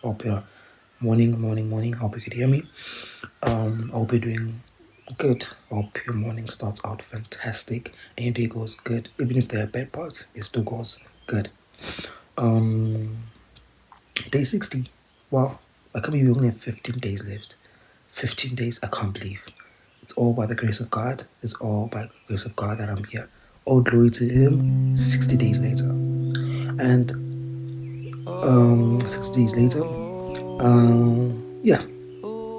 Hope you're morning. Hope you could hear me. I hope you're doing good. I hope your morning starts out fantastic and your day goes good. Even if there are bad parts, it still goes good. Um, Day 60. Wow, I can't believe we only have 15 days left. 15 days, I can't believe. It's all by the grace of God. It's all by the grace of God that I'm here. All glory to Him. 60 days later. And 60 days later, yeah,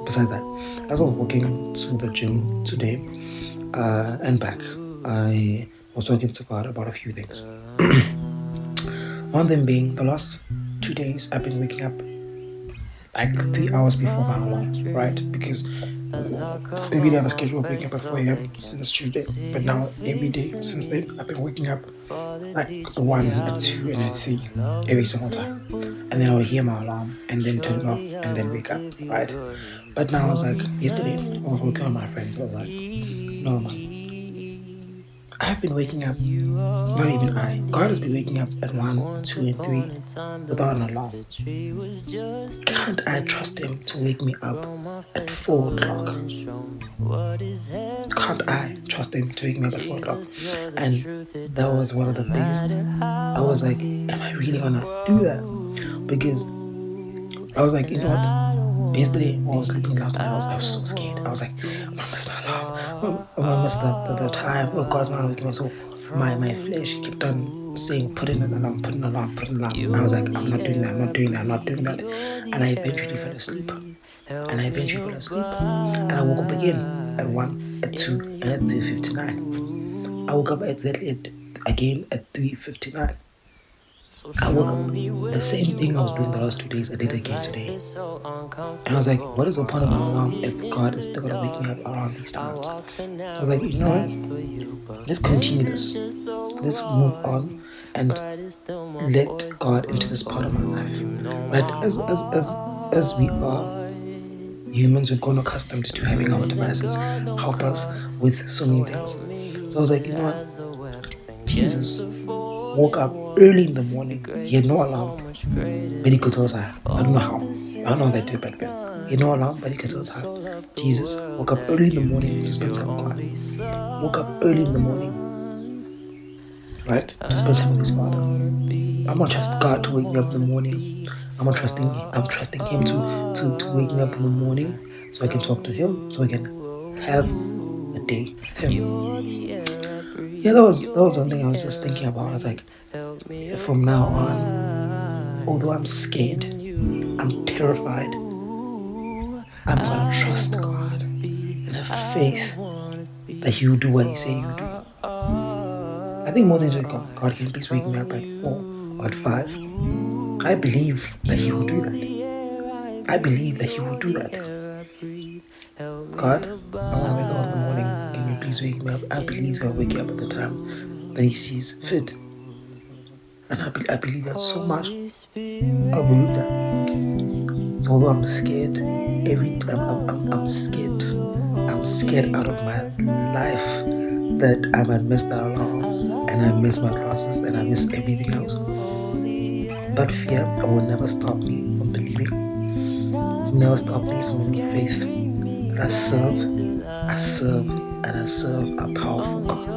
besides that, as I was walking to the gym today and back, I was talking to God about a few things. One of them being the last 2 days I've been waking up like 3 hours before my alarm, right? Because we really have a schedule of waking up at 4 a.m. since Tuesday. But now every day since then I've been waking up like at 1, at 2, and at 3 every single time. And then I would hear my alarm and then turn it off and then wake up, right? But now I was like, yesterday I was working on my friends. I was like, no man, I've been waking up, not even I. God has been waking up at 1, 2, and 3 without an alarm. Can't I trust Him to wake me up at 4 o'clock? Can't I trust Him to wake me up at 4 o'clock? And that was one of the biggest. I was like, am I really gonna do that? Because I was like, you know what? Yesterday when I was sleeping last night, I was so scared. I was like, I'm gonna miss my alarm. I'm gonna miss the time. Oh, God's not waking me up. So my flesh kept on saying, put in an alarm, put in an alarm, put in an alarm. I was like, I'm not doing that, I'm not doing that, I'm not doing that. And I eventually fell asleep. And I woke up again at 1, at 2, and at 3:59. I woke up again at 3:59. I woke up, the same thing I was doing the last 2 days, I did again today. And I was like, what is the point of my alarm if God is still gonna wake me up around these times? I was like, you know what? Let's continue this. Let's move on and let God into this part of my life. Right? As we are humans, we've grown accustomed to having our devices help us with so many things. So I was like, you know what? Jesus woke up early in the morning. He had no alarm, but he could tell time. I don't know how. I don't know how they did back then. He had no alarm, but he could tell time. Jesus woke up early in the morning to spend time with God. Woke up early in the morning, right, to spend time with his Father. I'm gonna trust God to wake me up in the morning. I'm trusting Him to wake me up in the morning so I can talk to Him, so I can have a day with Him. Yeah, that was one thing I was just thinking about. I was like, from now on, although I'm scared, I'm terrified, I'm gonna trust God and have faith that He will do what He say He will do. I think more than just God can please wake me up at 4 or at 5. I believe that He will do that. I believe that He will do that. God, I want to wake up in the morning. Can you please wake me up? I believe He's going to wake you up at the time that He sees fit. And I believe that so much. I believe that. So although I'm scared, I'm scared. I'm scared out of my life that I might miss that alarm and I miss my classes and I miss everything else. That fear will never stop me from believing. Never stop me from having faith that I serve a powerful God.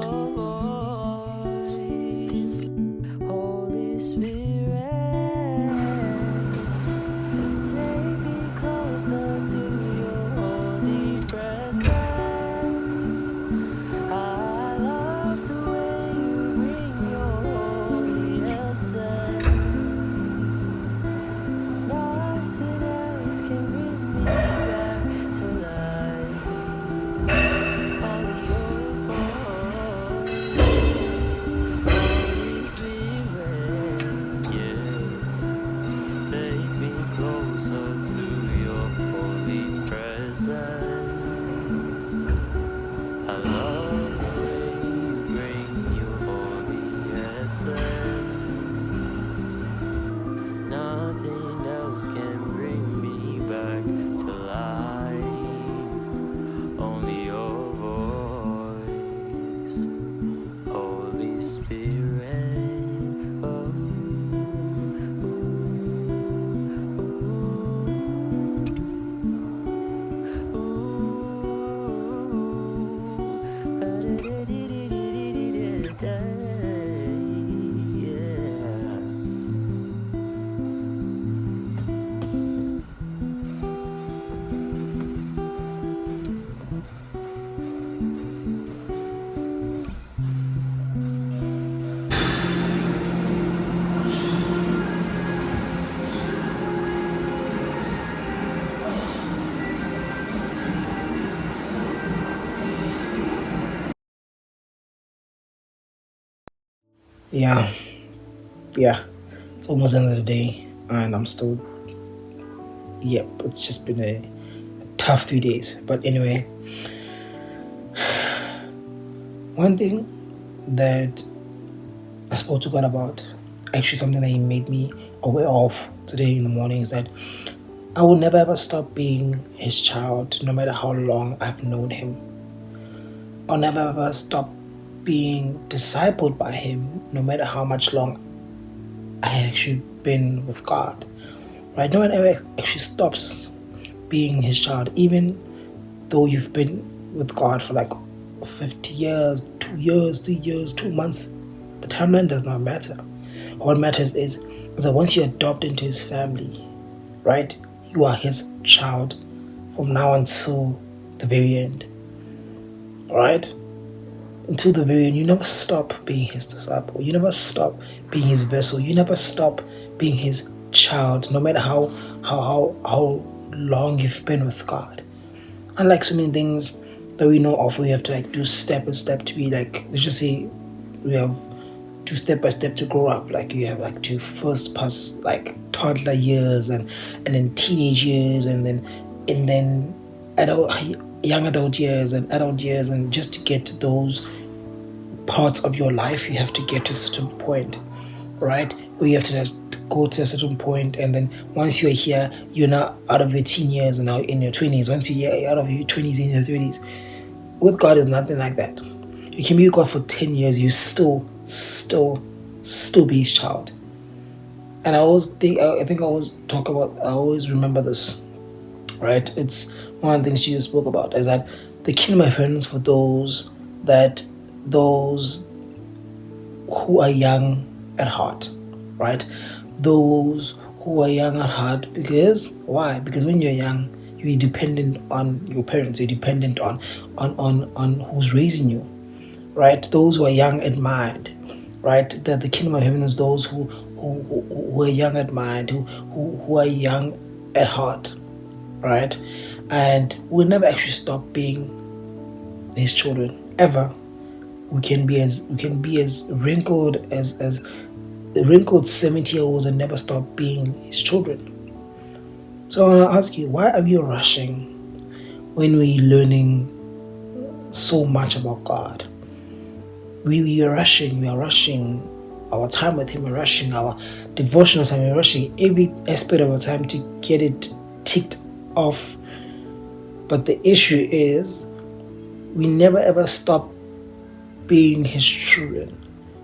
yeah, yeah. It's almost the end of the day, and I'm still. Yep, it's just been a tough 3 days. But anyway, one thing that I spoke to God about, actually something that He made me aware of today in the morning, is that I will never ever stop being His child, no matter how long I've known Him. I'll never ever stop being discipled by Him, no matter how much long I actually been with God. Right? No one ever actually stops being His child, even though you've been with God for like 50 years, 2 years, 3 years, 2 months. The timeline does not matter. What matters is that once you adopt into His family, right, you are His child from now until the very end. Right? Until the very end, you never stop being His disciple. You never stop being His vessel. You never stop being His child, no matter how long you've been with God. Unlike so many things that we know of, we have to like do step by step to be like, let's just say we have to step by step to grow up. Like you have like to first pass like toddler years and then teenage years and then adult, young adult years and adult years, and just to get to those parts of your life, you have to get to a certain point, right? Where you have to just go to a certain point, and then once you're here, you're now out of your teen years and now in your 20s. Once you're out of your 20s, in your 30s. With God, is nothing like that. You can be with God for 10 years, you still be His child. And I always remember this, right? It's one of the things Jesus spoke about, is that the kingdom of heaven is for those who are young at heart, right? Those who are young at heart. Because why? Because when you're young, you're dependent on your parents. You're dependent on who's raising you, right? Those who are young at mind, right? That the kingdom of heaven is those who are young at mind, who are young at heart, right? And we'll never actually stop being His children ever. We can be as wrinkled as wrinkled 70-year-olds and never stop being His children. So I want to ask you, why are we rushing when we're learning so much about God? We are rushing our time with Him, we're rushing our devotional time, we're rushing every aspect of our time to get it ticked off. But the issue is, we never ever stop being His children,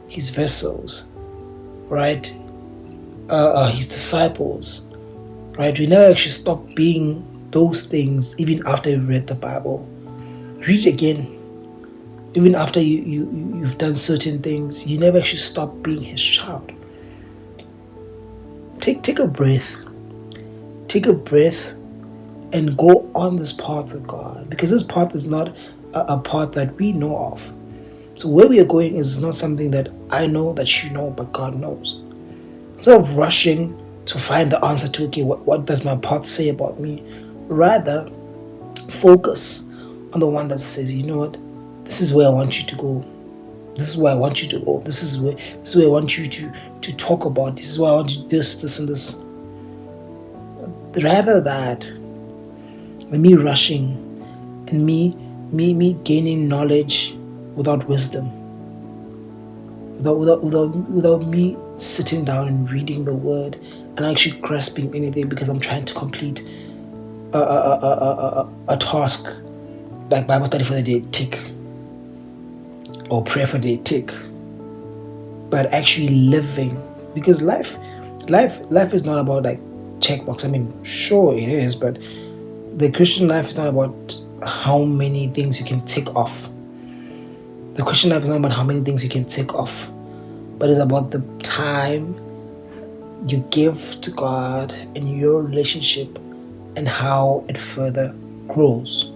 His vessels, right? His disciples, right? We never actually stop being those things even after you've read the Bible. Read again. Even after you've done certain things, you never actually stop being His child. Take a breath. Take a breath and go on this path with God, because this path is not a path that we know of. So where we are going is not something that I know, that you know, but God knows. Instead of rushing to find the answer to, okay, what does my path say about me? Rather, focus on the one that says, you know what, this is where I want you to go. This is where I want you to go. This is where I want you to talk about. This is where I want you to do this, and this. Rather than me rushing and me gaining knowledge without wisdom, without me sitting down and reading the Word and actually grasping anything, because I'm trying to complete a task, like Bible study for the day, tick, or prayer for the day, tick. But actually living, because life is not about like checkbox. I mean, sure it is, but the Christian life is not about how many things you can tick off. The Christian life is not about how many things you can tick off, but it's about the time you give to God and your relationship and how it further grows.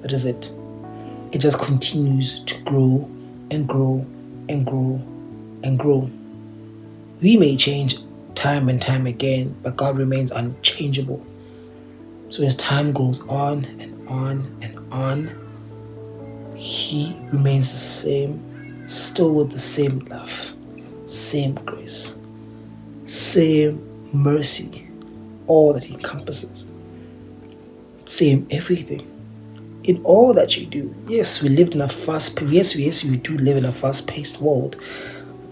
That is it. It just continues to grow and grow and grow and grow. We may change time and time again, but God remains unchangeable. So as time goes on and on and on, He remains the same, still with the same love. same grace, same mercy, all that He encompasses, same everything. In all that you do, yes, we lived in a yes, we do live in a fast-paced world,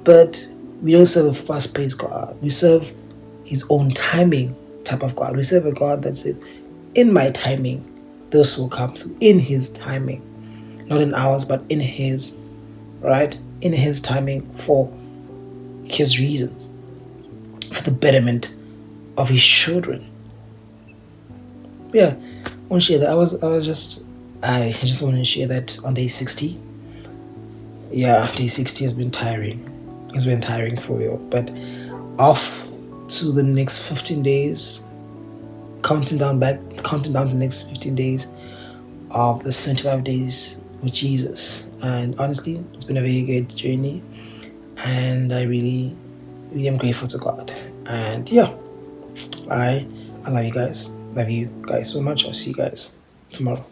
but we don't serve a fast-paced God. We serve His own timing type of God. We serve a God that says, in my timing, this will come through. In His timing. Not in ours, but in His, right? In His timing, for His reasons, for the betterment of His children. Yeah, I want to share that. I just want to share that on day 60. Yeah, day 60 has been tiring. It's been tiring for real. But off to the next 15 days, counting down to the next 15 days of the 75 days with Jesus. And honestly, it's been a very good journey. And I really, really am grateful to God. And yeah, I love you guys. Love you guys so much. I'll see you guys tomorrow.